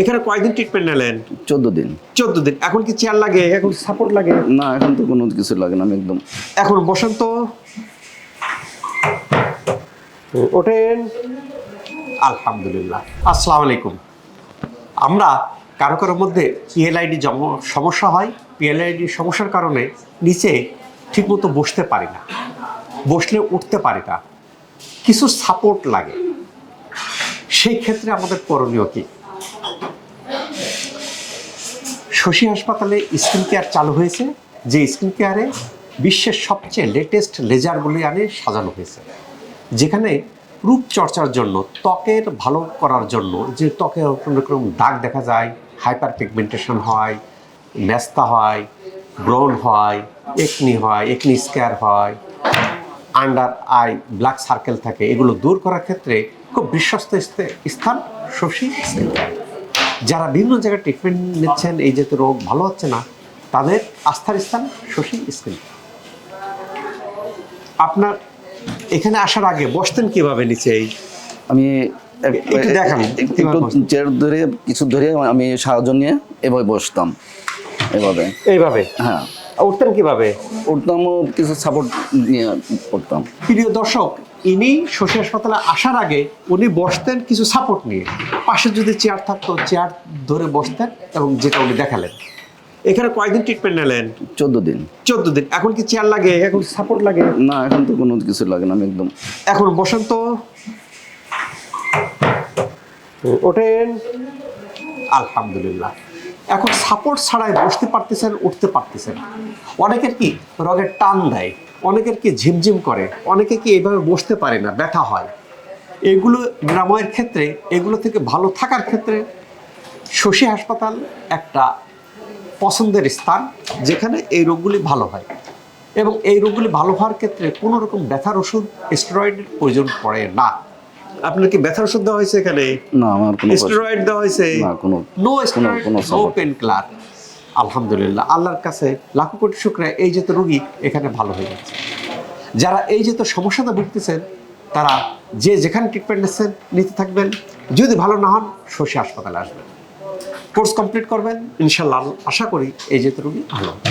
এখানে কয়দিন ট্রিটমেন্ট নিলেন? 14 দিন। 14 দিন। এখন কি চেয়ার লাগে? এখন সাপোর্ট লাগে? না, এখন তো কোনো কিছু লাগে না, আমি একদম। এখন বসেন তো, ওঠেন। আলহামদুলিল্লাহ। আসসালামু আলাইকুম। আমরা কারো কারোর মধ্যে পিএলআইডি সমস্যা হয়। পিএলআইডি সমস্যার কারণে নিচে ঠিকমতো বসতে পারি না, বসলে উঠতে পারি না, কিছু সাপোর্ট লাগে। সেই ক্ষেত্রে আমাদের করণীয় কি? শশী হাসপাতালে স্কিন কেয়ার চালু হয়েছে, যে স্কিন কেয়ারে বিশ্বের সবচেয়ে লেটেস্ট লেজারগুলি আনে সাজানো হয়েছে, যেখানে রূপচর্চার জন্য, ত্বকের ভালো করার জন্য, যে ত্বকে কোনো রকম দাগ দেখা যায়, হাইপার পিগমেন্টেশন হয়, ন্যাস্তা হয়, ব্রণ হয়, একনি স্কেয়ার হয়, আন্ডার আই ব্ল্যাক সার্কেল থাকে, এগুলো দূর করার ক্ষেত্রে খুব বিশ্বস্ত স্থান শশী স্কিন কেয়ার। যারা বিভিন্ন জায়গায় ট্রিটমেন্ট নিচ্ছেন, এই যে রোগ ভালো হচ্ছে না, তাদের আস্থার স্থান শশী স্কিন কেয়ার। আপনার এখানে আসার আগে বসতেন কিভাবে নিচে? আমি একটু দেখান। একটু চেয়ার ধরে কিছু ধরে আমি সাহায্য নিয়ে এভাবে বসতাম, এভাবে। এইভাবে? হ্যাঁ। উঠতেন কিভাবে? উঠতামও কিছু সাপোর্ট নিয়ে পড়তাম। প্রিয় দর্শক, ইনি শশী হাসপাতালে আসার আগে উনি বসতেন কিছু সাপোর্ট নিয়ে। পাশে যদি চেয়ার থাকতো, চেয়ার ধরে বসতেন, এবং যেটা উনি দেখালেন। এখানে কয়দিন ট্রিটমেন্ট নিলেন? 14 দিন। 14 দিন। এখন কি চেয়ার লাগে? এখন সাপোর্ট লাগে? না, এখন তো কোনো কিছু লাগে না, আমি একদম। এখন বসেন তো, ওঠেন। আলহামদুলিল্লাহ। এখন সাপোর্ট ছাড়াই বসতে পারতেছেন, উঠতে পারতেছেন। অনেকের কি রগের টান দেয়, অনেকের কি ঝিমঝিম করে, অনেকে কি এইভাবে বসতে পারে না, ব্যথা হয়। এগুলো নিরাময়ের ক্ষেত্রে, এগুলো থেকে ভালো থাকার ক্ষেত্রে শশী হাসপাতাল একটা পছন্দের স্থান, যেখানে এই রোগগুলি ভালো হয়। এবং এই রোগগুলি ভালো হওয়ার ক্ষেত্রে কোনো রকম ব্যথার ওষুধ, স্টেরয়েডের প্রয়োজন পড়ে না। আপনার কি ব্যথার ওষুধ দেওয়া হয়েছে এখানে? না, আমার কোনো স্টেরয়েড দেওয়া হয়েছে? না, কোনো no steroid, no support. Painkiller. আলহামদুলিল্লাহ, আল্লাহর কাছে লাখো কোটি শুকরিয়া, এই যে তো রোগী এখানে ভালো হয়ে যাচ্ছে। যারা এই যে তো সমস্যাটা ভুগতেছেন, তারা যে যেখানে ট্রিটমেন্ট নিচ্ছেন নিতে থাকবেন। যদি ভালো না হন, শশী হাসপাতালে আসবেন, কোর্স কমপ্লিট করবেন, ইনশাল্লাহ আশা করি এই যে তো রোগী ভালো হবে।